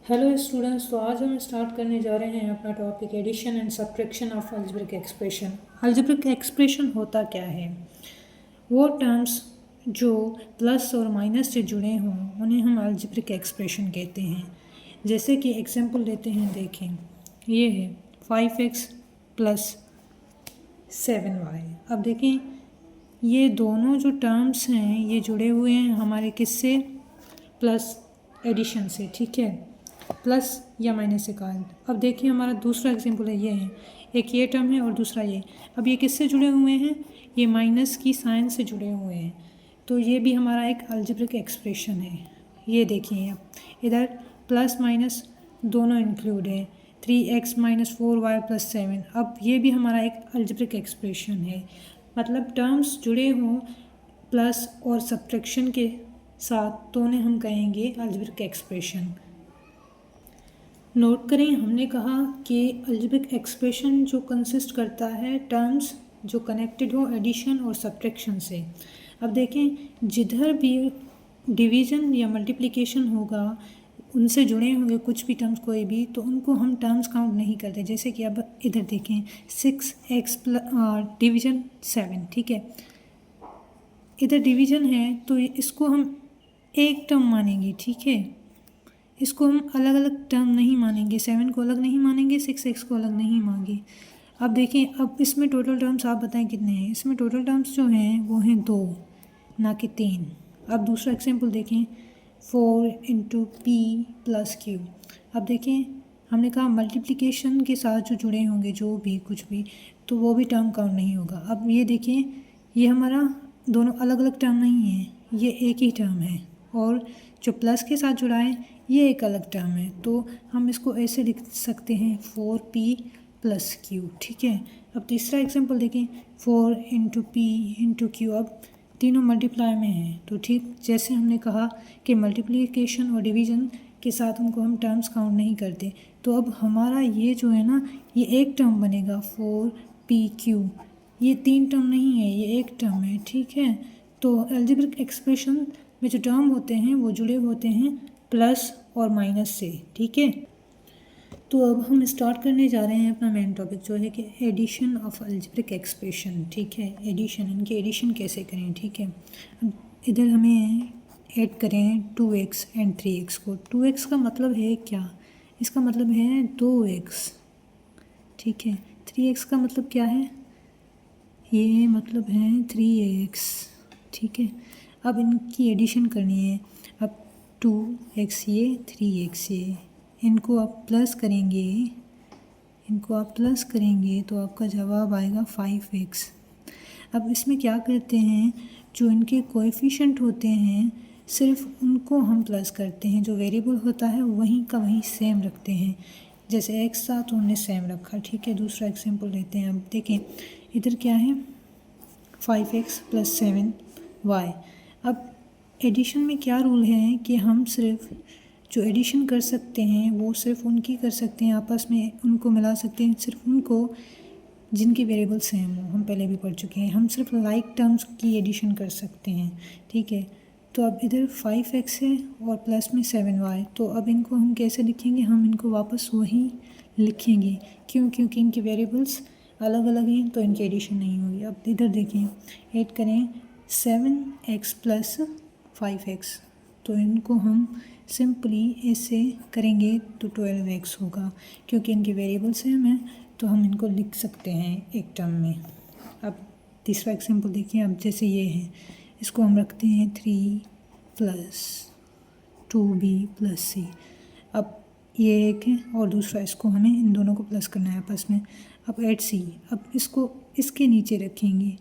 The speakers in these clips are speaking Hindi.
हेलो स्टूडेंट्स, तो आज हम स्टार्ट करने जा रहे हैं अपना topic addition and subtraction of algebraic expression. Algebraic expression होता क्या है? वो टर्म्स जो प्लस और माइनस से जुड़े हों उन्हें हम अलजेब्रिक एक्सप्रेशन कहते हैं। जैसे कि एग्जांपल लेते हैं, देखें ये है 5x प्लस 7y। अब देखें ये दोनों जो टर्म्स हैं ये जुड़े हुए हैं हमारे किससे? प्लस एडिशन से, ठीक है, प्लस या माइनस से कारण। अब देखिए हमारा दूसरा एग्जाम्पल है, ये है एक ये टर्म है और दूसरा ये। अब ये किससे जुड़े हुए हैं? ये माइनस की साइन से जुड़े हुए हैं, तो ये भी हमारा एक अलजेब्रिक एक्सप्रेशन है। ये देखिए अब इधर प्लस माइनस दोनों इंक्लूड है, 3x माइनस 4y प्लस 7। अब ये भी हमारा एक अलजेब्रिक एक्सप्रेशन है। मतलब टर्म्स जुड़े हों प्लस और सब्ट्रैक्शन के साथ तो उन्हें हम कहेंगे अलजेब्रिक एक्सप्रेशन। नोट करें, हमने कहा कि अलजेब्रिक एक्सप्रेशन जो कंसिस्ट करता है टर्म्स जो कनेक्टेड हो एडिशन और सब्ट्रैक्शन से। अब देखें जिधर भी डिवीज़न या मल्टीप्लिकेशन होगा उनसे जुड़े होंगे कुछ भी टर्म्स कोई भी, तो उनको हम टर्म्स काउंट नहीं करते। जैसे कि अब इधर देखें 6x डिवीज़न 7, ठीक है, इधर डिवीज़न है तो इसको हम एक टर्म मानेंगे, ठीक है, इसको हम अलग अलग टर्म नहीं मानेंगे। 7 को अलग नहीं मानेंगे, 6x को अलग नहीं मानेंगे। अब देखें अब इसमें टोटल टर्म्स आप बताएं कितने हैं? इसमें टोटल टर्म्स जो हैं वो हैं 2, ना कि 3। अब दूसरा एग्जाम्पल देखें 4 इंटू पी प्लस क्यू। अब देखें हमने कहा मल्टीप्लिकेशन के साथ जो जुड़े होंगे जो भी कुछ भी, तो वो भी टर्म काउंट नहीं होगा। अब ये देखें ये हमारा दोनों अलग अलग टर्म नहीं है, ये एक ही टर्म है, और जो प्लस के साथ जुड़ा है ये एक अलग टर्म है, तो हम इसको ऐसे लिख सकते हैं 4p प्लस क्यू, ठीक है। अब तीसरा एग्जांपल देखें 4 इंटू पी इंटू क्यू। अब तीनों मल्टीप्लाई में हैं, तो ठीक जैसे हमने कहा कि मल्टीप्लिकेशन और डिवीज़न के साथ उनको हम टर्म्स काउंट नहीं करते, तो अब हमारा ये जो है ना ये एक टर्म बनेगा 4pq। ये 3 टर्म नहीं है, ये एक टर्म है, ठीक है। तो अलजेब्रिक एक्सप्रेशन में जो टर्म होते हैं वो जुड़े होते हैं प्लस और माइनस से, ठीक है। तो अब हम स्टार्ट करने जा रहे हैं अपना मेन टॉपिक जो है कि एडिशन ऑफ अलजेब्रिक एक्सप्रेशन, ठीक है। एडिशन, इनके एडिशन कैसे करें, ठीक है। अब इधर हमें ऐड करें 2x एंड 3x को। 2x का मतलब है क्या? इसका मतलब है 2x, ठीक है। 3x का मतलब क्या है? ये मतलब है 3x, ठीक है। अब इनकी एडिशन करनी है। अब 2x ये 3x ये, इनको आप प्लस करेंगे तो आपका जवाब आएगा 5x। अब इसमें क्या करते हैं, जो इनके कोएफिशिएंट होते हैं सिर्फ उनको हम प्लस करते हैं, जो वेरिएबल होता है वहीं का वहीं सेम रखते हैं। जैसे x था तो हमने सेम रखा, ठीक है। दूसरा एग्जाम्पल लेते हैं। अब देखें इधर क्या है 5x प्लस 7y। अब एडिशन में क्या रूल है कि हम सिर्फ जो एडिशन कर सकते हैं वो सिर्फ उनकी कर सकते हैं, आपस में उनको मिला सकते हैं, सिर्फ उनको जिनके वेरिएबल सेम हो। हम पहले भी पढ़ चुके हैं, हम सिर्फ लाइक टर्म्स की एडिशन कर सकते हैं, ठीक है। तो अब इधर 5x है और प्लस में 7y, तो अब इनको हम कैसे लिखेंगे? हम इनको वापस वही लिखेंगे, क्यों? क्योंकि इनके वेरिएबल्स अलग अलग हैं तो इनकी एडिशन नहीं होगी। अब इधर देखें ऐड करें 7x प्लस 5x, तो इनको हम सिंपली ऐसे करेंगे तो 12x होगा, क्योंकि इनके वेरिएबल सेम हैं तो हम इनको लिख सकते हैं एक टर्म में। अब तीसरा एग्जाम्पल देखिए। अब जैसे ये है इसको हम रखते हैं 3 प्लस 2b प्लस c। अब ये एक है और दूसरा, इसको हमें इन दोनों को प्लस करना है आपस में। अब ऐड c, अब इसको इसके नीचे रखेंगे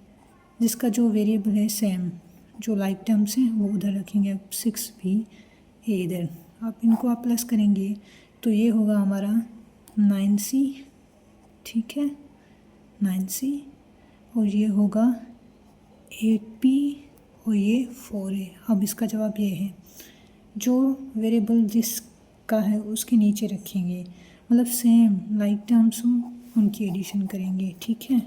जिसका जो वेरिएबल है सेम, जो लाइक टर्म्स हैं वो उधर रखेंगे। अब 6b ये इधर, अब इनको आप प्लस करेंगे तो ये होगा हमारा 9c, ठीक है, 9c, और ये होगा 8p और ये 4a। अब इसका जवाब ये है, जो वेरिएबल जिसका है उसके नीचे रखेंगे, मतलब सेम लाइक टर्म्स हों उनकी एडिशन करेंगे, ठीक है।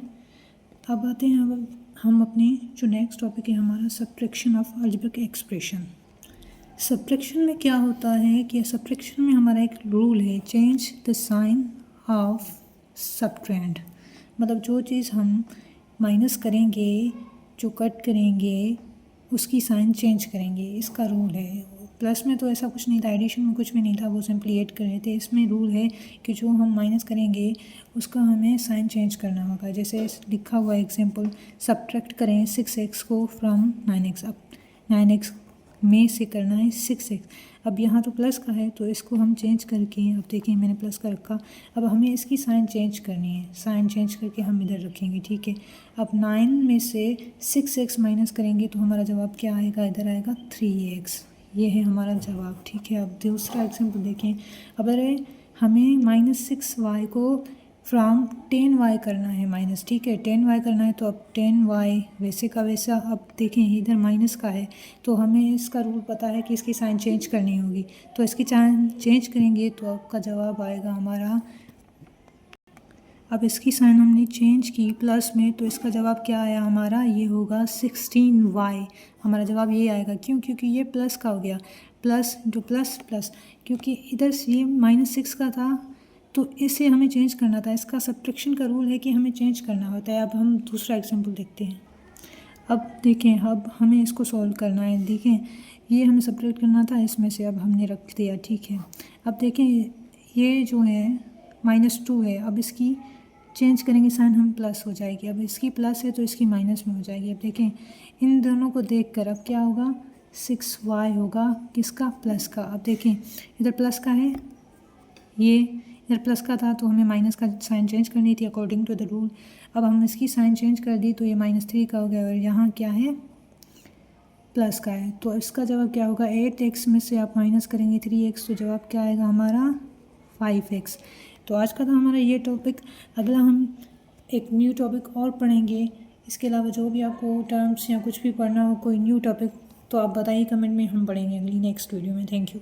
अब आते हैं अब हम अपने जो नेक्स्ट टॉपिक है हमारा subtraction of algebraic expression. Subtraction में क्या होता है कि सब्ट्रैक्शन में हमारा एक रूल है, चेंज द साइन ऑफ सबट्रेंड। मतलब जो चीज़ हम माइनस करेंगे, जो कट करेंगे, उसकी साइन चेंज करेंगे, इसका रूल है। प्लस में तो ऐसा कुछ नहीं था, एडिशन में कुछ भी नहीं था, वो सिंपली ऐड कर रहे थे। इसमें रूल है कि जो हम माइनस करेंगे उसका हमें साइन चेंज करना होगा। जैसे लिखा हुआ एग्जांपल, सब्ट्रैक्ट करें 6x को फ्रॉम 9x। अब 9x में से करना है 6x। अब यहाँ तो प्लस का है तो इसको हम चेंज करके, अब देखिए मैंने प्लस का रखा, अब हमें इसकी साइन चेंज करनी है। साइन चेंज करके हम इधर रखेंगे, ठीक है। अब 9 में से 6x माइनस करेंगे तो हमारा जवाब क्या आएगा, इधर आएगा 3x। ये है हमारा जवाब, ठीक है। अब दूसरा एग्जाम्पल देखें। अब अरे हमें -6y को फ्रॉम 10y करना है माइनस, ठीक है। 10y करना है तो अब 10y वैसे का वैसा। अब देखें इधर माइनस का है तो हमें इसका रूल पता है कि इसकी साइन चेंज करनी होगी, तो इसकी साइन चेंज करेंगे तो आपका जवाब आएगा हमारा। अब इसकी साइन हमने चेंज की प्लस में तो इसका जवाब क्या आया हमारा, ये होगा 16y। हमारा जवाब ये आएगा, क्यों, क्योंकि ये प्लस का हो गया, प्लस इंटू प्लस प्लस, क्योंकि इधर ये -6 का था तो इसे हमें चेंज करना था। इसका सब्ट्रैक्शन का रूल है कि हमें चेंज करना होता है। अब हम दूसरा एग्जाम्पल देखते हैं। अब देखें, अब हमें इसको सॉल्व करना है। देखें ये हमें सब्ट्रैक्ट करना था, इसमें से अब हमने रख दिया, ठीक है। अब देखें ये जो है -2 है, अब इसकी चेंज करेंगे साइन, हम प्लस हो जाएगी। अब इसकी प्लस है तो इसकी माइनस में हो जाएगी। अब देखें इन दोनों को देख कर अब क्या होगा, 6y होगा, किसका, प्लस का। अब देखें इधर प्लस का है, ये इधर प्लस का था तो हमें माइनस का साइन चेंज करनी थी अकॉर्डिंग टू द रूल। अब हम इसकी साइन चेंज कर दी तो ये -3 का हो गया और यहाँ क्या है, प्लस का है। तो इसका जवाब क्या होगा, 8x में से आप माइनस करेंगे 3x तो जवाब क्या आएगा हमारा 5x। तो आज का था हमारा ये टॉपिक। अगला हम एक न्यू टॉपिक और पढ़ेंगे। इसके अलावा जो भी आपको टर्म्स या कुछ भी पढ़ना हो, कोई न्यू टॉपिक, तो आप बताइए कमेंट में, हम पढ़ेंगे अगली नेक्स्ट वीडियो में। Thank you.